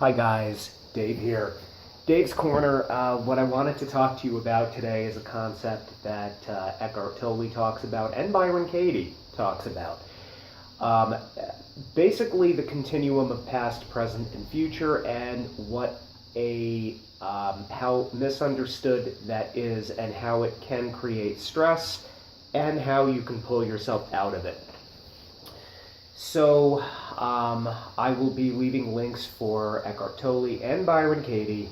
Hi guys, Dave here. Dave's Corner. What I wanted to talk to you about today is a concept that Eckhart Tolle talks about and Byron Katie talks about. Basically the continuum of past, present, and future, and how misunderstood that is, and how it can create stress, and how you can pull yourself out of it. So I will be leaving links for Eckhart Tolle and Byron Katie,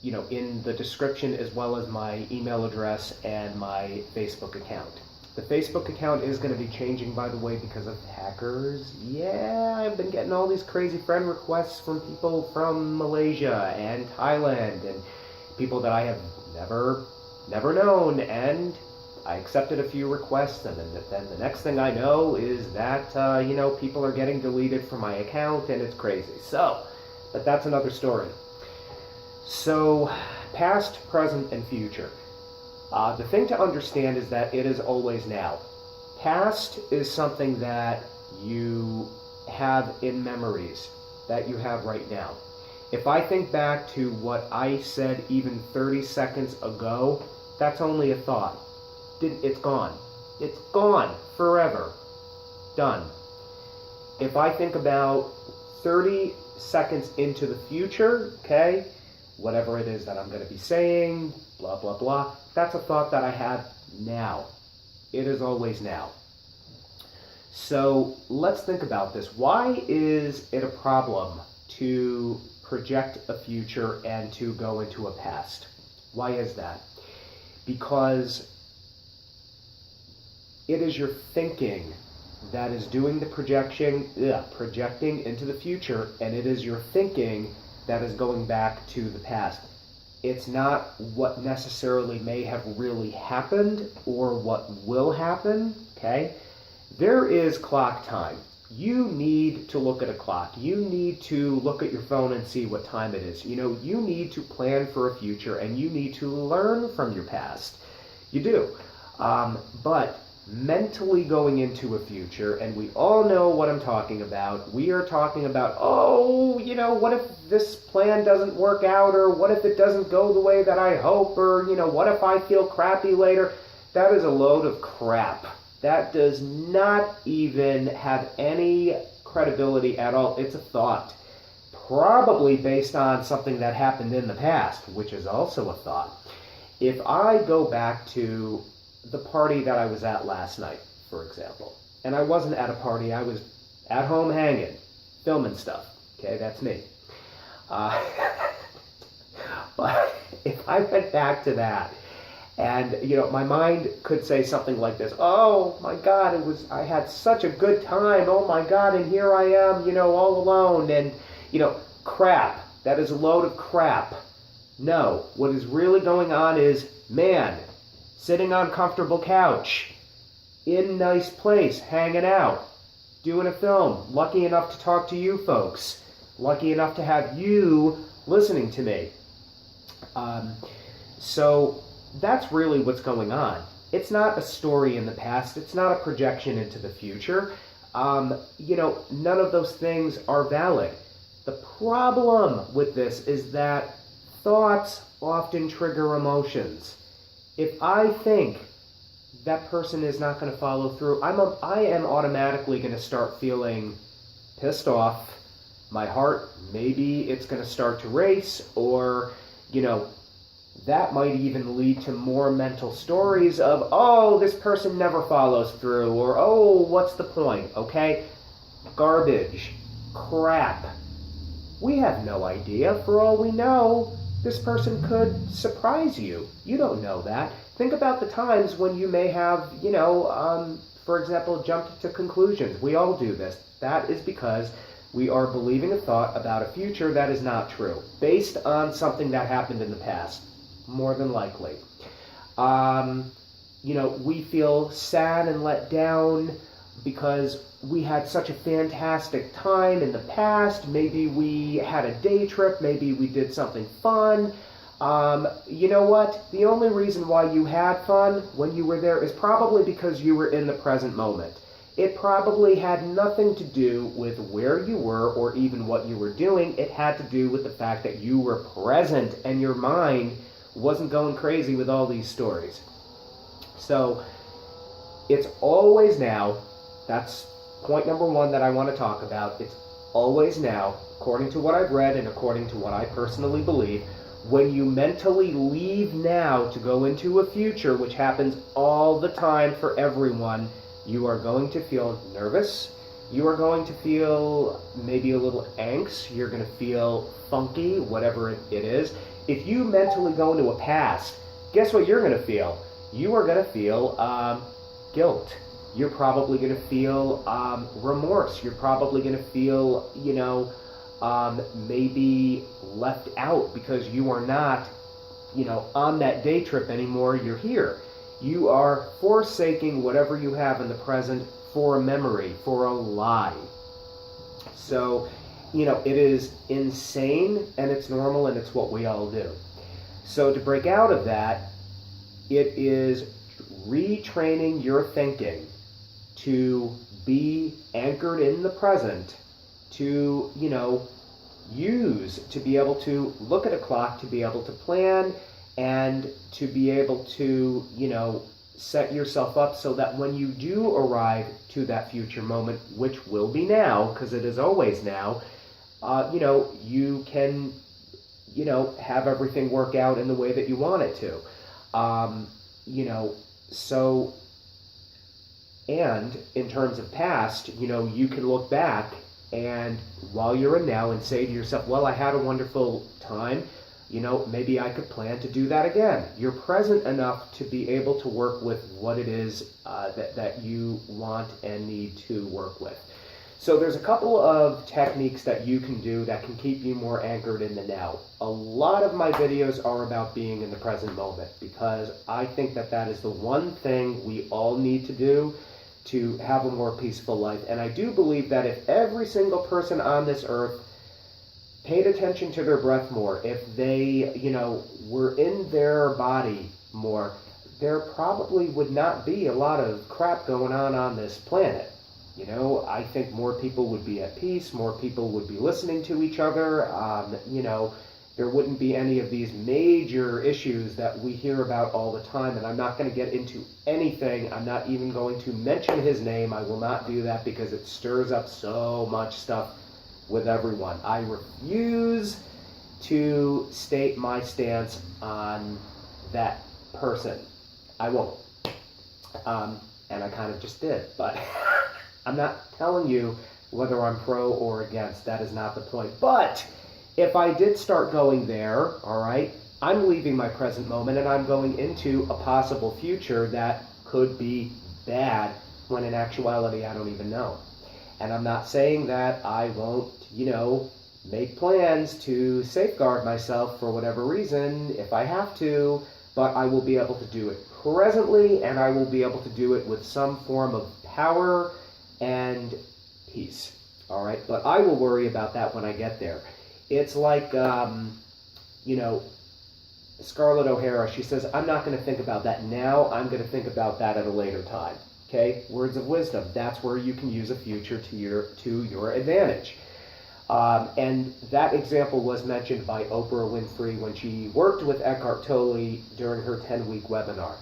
in the description, as well as my email address and my Facebook account. The Facebook account is going to be changing, by the way, because of hackers. Yeah, I've been getting all these crazy friend requests from people from Malaysia and Thailand and people that I have never known, and I accepted a few requests, and then the next thing I know is that, people are getting deleted from my account, and it's crazy. But that's another story. So, past, present, and future. The thing to understand is that it is always now. Past is something that you have in memories, that you have right now. If I think back to what I said even 30 seconds ago, that's only a thought. It's gone. It's gone forever. Done. If I think about 30 seconds into the future, okay, whatever it is that I'm going to be saying, blah, blah, blah, that's a thought that I have now. It is always now. So let's think about this. Why is it a problem to project a future and to go into a past? Why is that? Because it is your thinking that is doing the projecting into the future, and it is your thinking that is going back to the past. It's not what necessarily may have really happened or what will happen, okay? There is clock time. You need to look at a clock. You need to look at your phone and see what time it is. You need to plan for a future, and you need to learn from your past. You do. But mentally going into a future, and we all know what I'm talking about. We are talking about, what if this plan doesn't work out, or what if it doesn't go the way that I hope, or, what if I feel crappy later? That is a load of crap. That does not even have any credibility at all. It's a thought. Probably based on something that happened in the past, which is also a thought. If I go back to the party that I was at last night, for example, and I wasn't at a party, I was at home hanging, filming stuff, okay, that's me. But if I went back to that, and, my mind could say something like this: oh my God, I had such a good time, oh my God, and here I am, all alone, and, crap, that is a load of crap. No, what is really going on is, man, sitting on comfortable couch, in nice place, hanging out, doing a film, lucky enough to talk to you folks, lucky enough to have you listening to me. So that's really what's going on. It's not a story in the past. It's not a projection into the future. None of those things are valid. The problem with this is that thoughts often trigger emotions. If I think that person is not going to follow through, I am automatically going to start feeling pissed off. My heart, maybe it's going to start to race, or, that might even lead to more mental stories of, oh, this person never follows through, or, oh, what's the point, okay? Garbage. Crap. We have no idea. For all we know, this person could surprise you. You don't know that. Think about the times when you may have, for example, jumped to conclusions. We all do this. That is because we are believing a thought about a future that is not true, based on something that happened in the past, more than likely. We feel sad and let down because we had such a fantastic time in the past. Maybe we had a day trip. Maybe we did something fun. You know what? The only reason why you had fun when you were there is probably because you were in the present moment. It probably had nothing to do with where you were or even what you were doing. It had to do with the fact that you were present and your mind wasn't going crazy with all these stories. So it's always now. That's point number one that I want to talk about. It's always now, according to what I've read and according to what I personally believe. When you mentally leave now to go into a future, which happens all the time for everyone, you are going to feel nervous. You are going to feel maybe a little angst. You're going to feel funky, whatever it is. If you mentally go into a past, guess what you're going to feel? You are going to feel guilt. You're probably going to feel remorse. You're probably going to feel, maybe left out because you are not, on that day trip anymore. You're here. You are forsaking whatever you have in the present for a memory, for a lie. So, it is insane and it's normal and it's what we all do. So to break out of that, it is retraining your thinking to be anchored in the present, to, use, to be able to look at a clock, to be able to plan, and to be able to, set yourself up so that when you do arrive to that future moment, which will be now, because it is always now, you can, have everything work out in the way that you want it to. So, and in terms of past, you can look back and while you're in now and say to yourself, well, I had a wonderful time. Maybe I could plan to do that again. You're present enough to be able to work with what it is that you want and need to work with. So there's a couple of techniques that you can do that can keep you more anchored in the now. A lot of my videos are about being in the present moment because I think that is the one thing we all need to do to have a more peaceful life. And I do believe that if every single person on this earth paid attention to their breath more, if they, were in their body more, there probably would not be a lot of crap going on this planet. I think more people would be at peace, more people would be listening to each other, there wouldn't be any of these major issues that we hear about all the time, and I'm not going to get into anything. I'm not even going to mention his name. I will not do that because it stirs up so much stuff with everyone. I refuse to state my stance on that person. I won't. And I kind of just did, but I'm not telling you whether I'm pro or against. That is not the point. But if I did start going there, all right, I'm leaving my present moment and I'm going into a possible future that could be bad when in actuality I don't even know. And I'm not saying that I won't, make plans to safeguard myself for whatever reason if I have to, but I will be able to do it presently and I will be able to do it with some form of power and peace. All right, but I will worry about that when I get there. It's like, Scarlett O'Hara, she says, I'm not going to think about that now. I'm going to think about that at a later time. Okay, words of wisdom. That's where you can use a future to your advantage. And that example was mentioned by Oprah Winfrey when she worked with Eckhart Tolle during her 10-week webinar.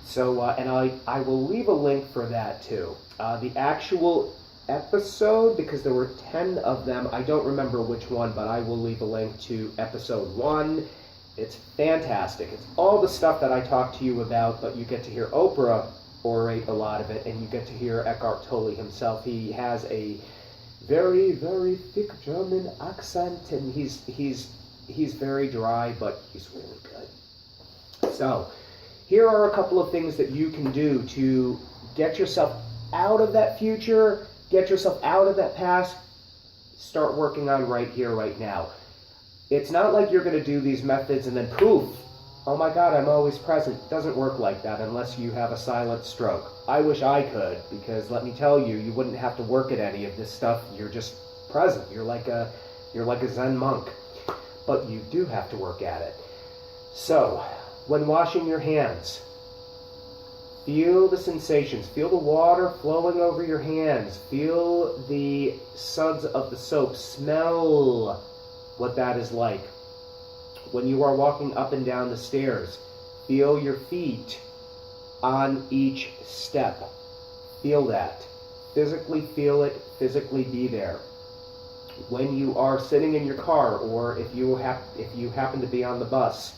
So, and I will leave a link for that too. The actual episode, because there were 10 of them, I don't remember which one, but I will leave a link to episode 1. It's fantastic. It's all the stuff that I talked to you about, but you get to hear Oprah orate a lot of it, and you get to hear Eckhart Tolle himself. He has a very, very thick German accent, and he's very dry, but he's really good. So, here are a couple of things that you can do to get yourself out of that future, get yourself out of that past, start working on right here, right now. It's not like you're going to do these methods and then poof, oh my God, I'm always present. It doesn't work like that unless you have a silent stroke. I wish I could, because let me tell you, you wouldn't have to work at any of this stuff. You're just present. You're like a Zen monk. But you do have to work at it. So, when washing your hands, Feel the sensations. Feel the water flowing over your hands. Feel the suds of the soap. Smell what that is like. When you are walking up and down the stairs, feel your feet on each step. Feel that. Physically feel it. Physically be there. When you are sitting in your car, or if you happen to be on the bus,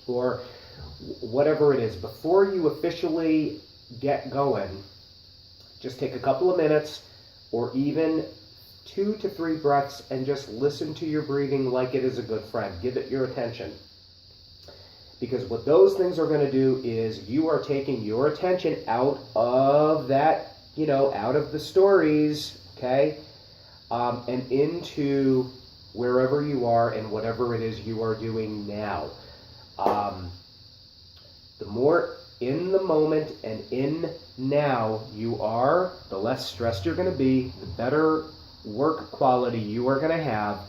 or whatever it is, before you officially get going, just take a couple of minutes, or even 2 to 3 breaths, and just listen to your breathing like it is a good friend. Give it your attention. Because what those things are going to do is you are taking your attention out of that, out of the stories, okay? And into wherever you are and whatever it is you are doing now. The more in the moment and in now you are, the less stressed you're going to be, the better work quality you are going to have.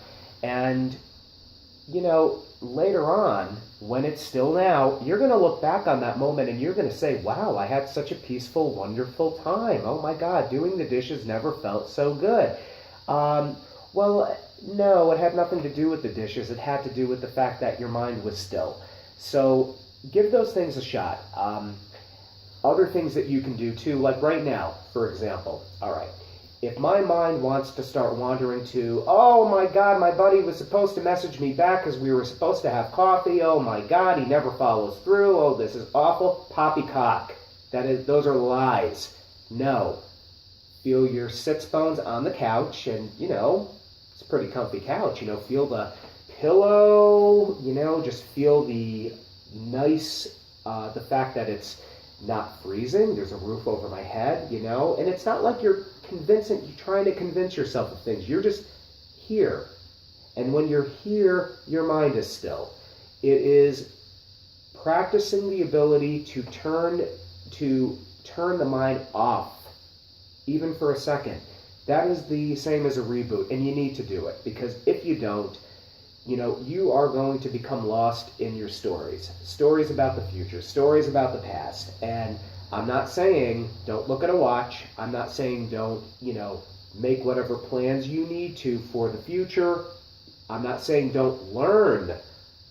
And, later on, when it's still now, you're going to look back on that moment and you're going to say, wow, I had such a peaceful, wonderful time. Oh my God, doing the dishes never felt so good. Well, no, it had nothing to do with the dishes. It had to do with the fact that your mind was still. So give those things a shot. Other things that you can do too, like right now, for example. All right. If my mind wants to start wandering to, oh my God, my buddy was supposed to message me back because we were supposed to have coffee. Oh my God, he never follows through. Oh, this is awful. Poppycock. Those are lies. No. Feel your sits bones on the couch, and it's a pretty comfy couch. Feel the pillow. Just feel the nice, the fact that it's not freezing. There's a roof over my head. And it's not like you're trying to convince yourself of things. You're just here, and when you're here, your mind is still. It is practicing the ability to turn the mind off. Even for a second. That is the same as a reboot, and you need to do it, because if you don't, you are going to become lost in your stories. Stories about the future, stories about the past. And I'm not saying don't look at a watch. I'm not saying don't, make whatever plans you need to for the future. I'm not saying don't learn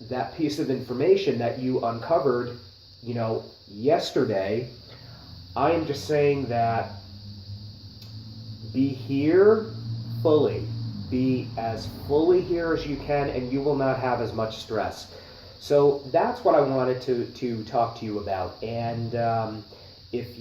that piece of information that you uncovered, yesterday. I am just saying that be here fully. Be as fully here as you can, and you will not have as much stress. So that's what I wanted to talk to you about. And if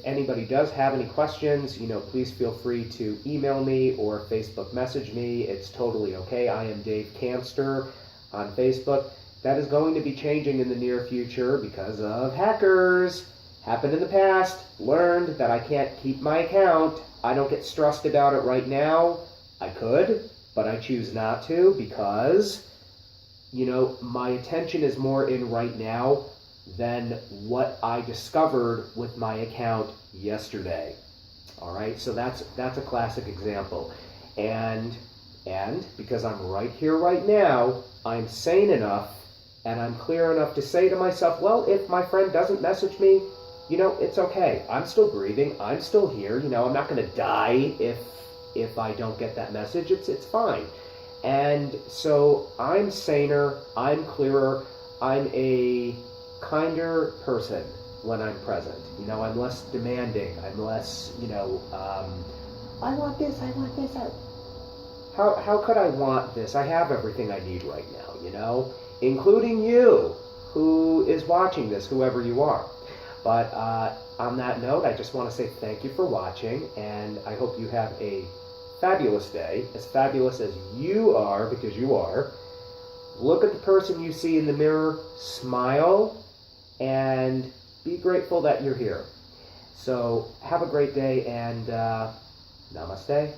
anybody does have any questions, please feel free to email me or Facebook message me. It's totally okay. I am Dave Campster on Facebook. That is going to be changing in the near future because of hackers. Happened in the past. Learned that I can't keep my account. I don't get stressed about it right now. I could, but I choose not to because, my attention is more in right now than what I discovered with my account yesterday. All right, so that's a classic example. And because I'm right here, right now, I'm sane enough and I'm clear enough to say to myself, well, if my friend doesn't message me, it's okay. I'm still breathing. I'm still here. I'm not going to die if I don't get that message. It's fine. And so I'm saner. I'm clearer. I'm a kinder person when I'm present. I'm less demanding. I'm less, I want this. How could I want this? I have everything I need right now, including you, who is watching this, whoever you are. But on that note, I just want to say thank you for watching, and I hope you have a fabulous day, as fabulous as you are, because you are. Look at the person you see in the mirror, smile, and be grateful that you're here. So have a great day, and namaste.